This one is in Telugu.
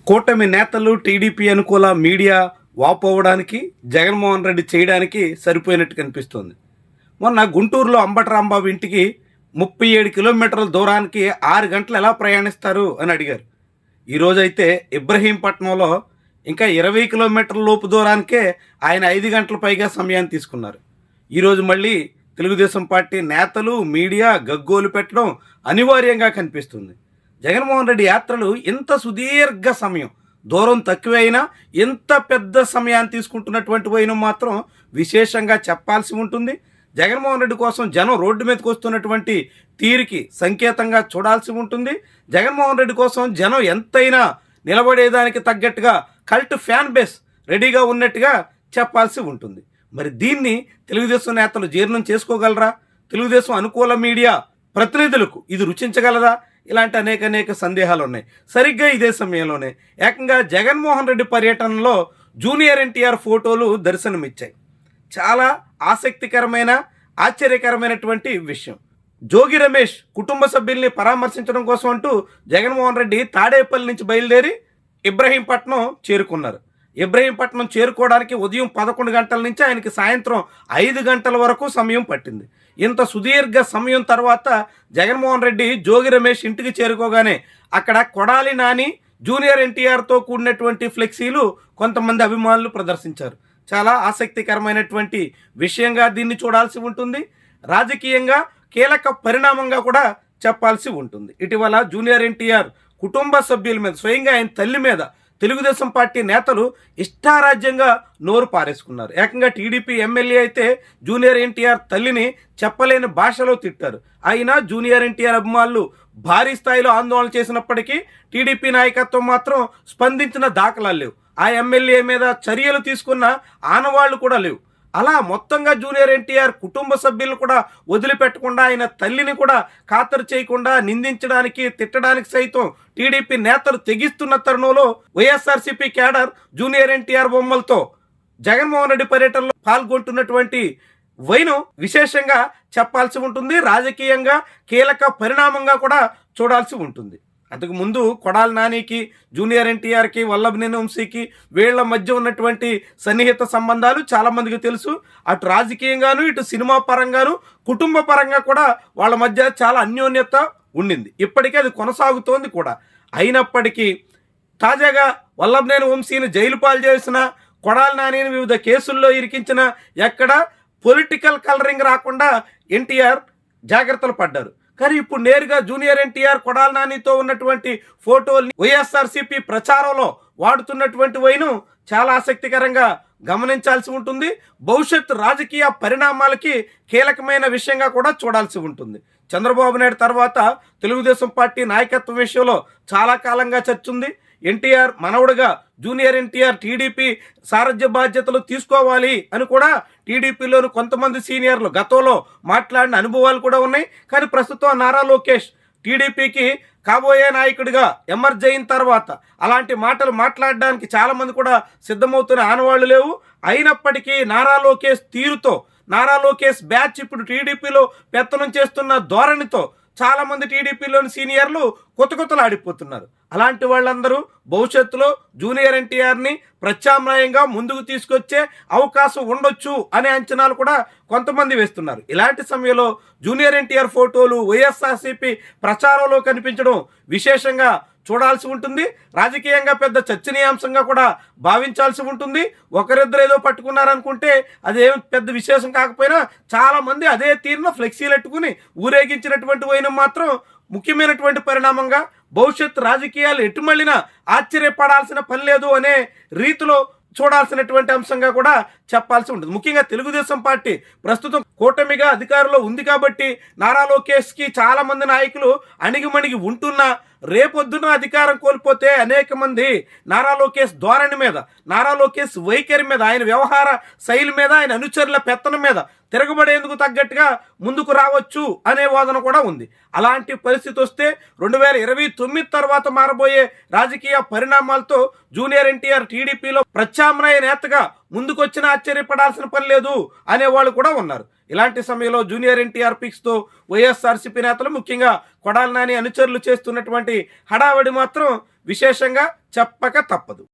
కూటమి నేతలు టీడీపీ అనుకూల మీడియా వాపోవడానికి జగన్మోహన్ రెడ్డి చేయడానికి సరిపోయినట్టు కనిపిస్తోంది. మొన్న గుంటూరులో అంబటరాంబాబు ఇంటికి 37 కిలోమీటర్ల దూరానికి 6 గంటలు ఎలా ప్రయాణిస్తారు అని అడిగారు. ఈరోజైతే ఇబ్రహీంపట్నంలో ఇంకా 20 కిలోమీటర్ల లోపు దూరానికే ఆయన 5 గంటల పైగా సమయాన్ని తీసుకున్నారు. ఈరోజు మళ్ళీ తెలుగుదేశం పార్టీ నేతలు మీడియా గగ్గోలు పెట్టడం అనివార్యంగా కనిపిస్తుంది. జగన్మోహన్ రెడ్డి యాత్రలు ఇంత సుదీర్ఘ సమయం, దూరం తక్కువైనా ఇంత పెద్ద సమయాన్ని తీసుకుంటున్నటువంటి వైనం మాత్రం విశేషంగా చెప్పాల్సి ఉంటుంది. జగన్మోహన్ రెడ్డి కోసం జనం రోడ్డు మీదకి వస్తున్నటువంటి తీరికి సంకేతంగా చూడాల్సి ఉంటుంది. జగన్మోహన్ రెడ్డి కోసం జనం ఎంతైనా నిలబడేదానికి తగ్గట్టుగా కల్ట్ ఫ్యాన్ బేస్ రెడీగా ఉన్నట్టుగా చెప్పాల్సి ఉంటుంది. మరి దీన్ని తెలుగుదేశం నేతలు జీర్ణం చేసుకోగలరా? తెలుగుదేశం అనుకూల మీడియా ప్రతినిధులకు ఇది రుచించగలదా? ఇలాంటి అనేక సందేహాలు ఉన్నాయి. సరిగ్గా ఇదే సమయంలోనే ఏకంగా జగన్మోహన్ రెడ్డి పర్యటనలో జూనియర్ ఎన్టీఆర్ ఫోటోలు దర్శనమిచ్చాయి. చాలా ఆసక్తికరమైన ఆశ్చర్యకరమైనటువంటి విషయం. జోగి రమేష్ కుటుంబ సభ్యుల్ని పరామర్శించడం కోసం అంటూ జగన్మోహన్ రెడ్డి తాడేపల్లి నుంచి బయలుదేరి ఇబ్రహీంపట్నం చేరుకున్నారు. ఇబ్రహీంపట్నం చేరుకోవడానికి ఉదయం 11 గంటల నుంచి ఆయనకి సాయంత్రం 5 గంటల వరకు సమయం పట్టింది. ఇంత సుదీర్ఘ సమయం తర్వాత జగన్మోహన్ రెడ్డి జోగి రమేష్ ఇంటికి చేరుకోగానే అక్కడ కొడాలి నాని జూనియర్ ఎన్టీఆర్తో కూడినటువంటి ఫ్లెక్సీలు కొంతమంది అభిమానులు ప్రదర్శించారు. చాలా ఆసక్తికరమైనటువంటి విషయంగా దీన్ని చూడాల్సి ఉంటుంది. రాజకీయంగా కీలక పరిణామంగా కూడా చెప్పాల్సి ఉంటుంది. ఇటీవల జూనియర్ ఎన్టీఆర్ కుటుంబ సభ్యుల మీద, స్వయంగా ఆయన తల్లి మీద తెలుగుదేశం పార్టీ నేతలు ఇష్టారాజ్యంగా నోరు పారేసుకున్నారు. ఏకంగా టీడీపీ ఎమ్మెల్యే అయితే జూనియర్ ఎన్టీఆర్ తల్లిని చెప్పలేని భాషలో తిట్టారు. అయినా జూనియర్ ఎన్టీఆర్ అభిమానులు భారీ స్థాయిలో ఆందోళన చేసినప్పటికీ టీడీపీ నాయకత్వం మాత్రం స్పందించిన దాఖలాలు లేవు. ఆ ఎమ్మెల్యే మీద చర్యలు తీసుకున్న ఆనవాళ్లు కూడా లేవు. అలా మొత్తంగా జూనియర్ ఎన్టీఆర్ కుటుంబ సభ్యులను కూడా వదిలిపెట్టకుండా, ఆయన తల్లిని కూడా ఖాతరు చేయకుండా నిందించడానికి, తిట్టడానికి సైతం టీడీపీ నేతలు తెగిస్తున్న తరుణంలో వైఎస్ఆర్సీపీ క్యాడర్ జూనియర్ ఎన్టీఆర్ బొమ్మలతో జగన్మోహన్ రెడ్డి పర్యటనలో పాల్గొంటున్నటువంటి వైనం విశేషంగా చెప్పాల్సి ఉంటుంది. రాజకీయంగా కీలక పరిణామంగా కూడా చూడాల్సి ఉంటుంది. అంతకు ముందు కొడాలి నానికి, జూనియర్ ఎన్టీఆర్కి, వల్లభనేని వంశీకి వీళ్ళ మధ్య ఉన్నటువంటి సన్నిహిత సంబంధాలు చాలామందికి తెలుసు. అటు రాజకీయంగాను, ఇటు సినిమా పరంగాను, కుటుంబ పరంగా కూడా వాళ్ళ మధ్య చాలా అన్యోన్యత ఉండింది. ఇప్పటికీ అది కొనసాగుతోంది కూడా. అయినప్పటికీ తాజాగా వల్లభనేని వంశీని జైలు పాలు చేసిన, కొడాలి నానిని వివిధ కేసుల్లో ఇరికించిన, ఎక్కడ పొలిటికల్ కలరింగ్ రాకుండా ఎన్టీఆర్ జాగ్రత్తలు పడ్డారు. కానీ ఇప్పుడు నేరుగా జూనియర్ ఎన్టీఆర్ కొడాలి నానితో ఉన్నటువంటి ఫోటోల్ని వైఎస్ఆర్సీపీ ప్రచారంలో వాడుతున్నటువంటి వైను చాలా ఆసక్తికరంగా గమనించాల్సి ఉంటుంది. భవిష్యత్ రాజకీయ పరిణామాలకి కీలకమైన విషయంగా కూడా చూడాల్సి ఉంటుంది. చంద్రబాబు నాయుడు తర్వాత తెలుగుదేశం పార్టీ నాయకత్వం విషయంలో చాలా కాలంగా చర్చ ఉంది. ఎన్టీఆర్ మనవడుగా జూనియర్ ఎన్టీఆర్ టీడీపీ సారథ్య బాధ్యతలు తీసుకోవాలి అని కూడా టీడీపీలోని కొంతమంది సీనియర్లు గతంలో మాట్లాడిన అనుభవాలు కూడా ఉన్నాయి. కానీ ప్రస్తుతం నారా లోకేష్ టీడీపీకి కాబోయే నాయకుడిగా ఎమర్జ్ అయిన తర్వాత అలాంటి మాటలు మాట్లాడడానికి చాలామంది కూడా సిద్ధమవుతున్న ఆనవాళ్లు లేవు. అయినప్పటికీ నారా లోకేష్ తీరుతో, నారా లోకేష్ బ్యాచ్ ఇప్పుడు టీడీపీలో పెత్తనం చేస్తున్న ధోరణితో చాలామంది టీడీపీలోని సీనియర్లు కొత్తలాడిపోతున్నారు. అలాంటి వాళ్ళందరూ భవిష్యత్తులో జూనియర్ ఎన్టీఆర్ని ప్రత్యామ్నాయంగా ముందుకు తీసుకొచ్చే అవకాశం ఉండొచ్చు అనే అంచనాలు కూడా కొంతమంది వేస్తున్నారు. ఇలాంటి సమయంలో జూనియర్ ఎన్టీఆర్ ఫోటోలు వైఎస్ఆర్సీపీ ప్రచారంలో కనిపించడం విశేషంగా చూడాల్సి ఉంటుంది. రాజకీయంగా పెద్ద చర్చనీయాంశంగా కూడా భావించాల్సి ఉంటుంది. ఒకరిద్దరు ఏదో పట్టుకున్నారనుకుంటే అదేం పెద్ద విశేషం కాకపోయినా చాలామంది అదే తీరున ఫ్లెక్సీలు ఎట్టుకుని ఊరేగించినటువంటి వైనం మాత్రం ముఖ్యమైనటువంటి పరిణామంగా, భవిష్యత్ రాజకీయాలు ఎటు మళ్ళినా ఆశ్చర్యపడాల్సిన పని లేదు అనే రీతిలో చూడాల్సినటువంటి అంశంగా కూడా చెప్పాల్సి ఉంటుంది. ముఖ్యంగా తెలుగుదేశం పార్టీ ప్రస్తుతం కూటమిగా అధికారంలో ఉంది కాబట్టి నారా లోకేష్కి చాలామంది నాయకులు అణిగిమణిగి ఉంటున్నా, రేపొద్దున అధికారం కోల్పోతే అనేక మంది నారా లోకేష్ ధోరణి మీద, నారా లోకేష్ వైఖరి మీద, ఆయన వ్యవహార శైలి మీద, ఆయన అనుచరుల పెత్తనం మీద తిరగబడేందుకు తగ్గట్టుగా ముందుకు రావచ్చు అనే వాదన కూడా ఉంది. అలాంటి పరిస్థితి వస్తే 2029 తర్వాత మారబోయే రాజకీయ పరిణామాలతో జూనియర్ ఎన్టీఆర్ టీడీపీలో ప్రత్యామ్నాయ నేతగా ముందుకొచ్చినా ఆశ్చర్యపడాల్సిన పని లేదు అనేవాళ్ళు కూడా ఉన్నారు. ఇలాంటి సమయంలో జూనియర్ ఎన్టీఆర్ పిక్స్తో వైఎస్ఆర్సీపీ నేతలు, ముఖ్యంగా కొడాలి నాని అనుచరులు చేస్తున్నటువంటి హడావడి మాత్రం విశేషంగా చెప్పక తప్పదు.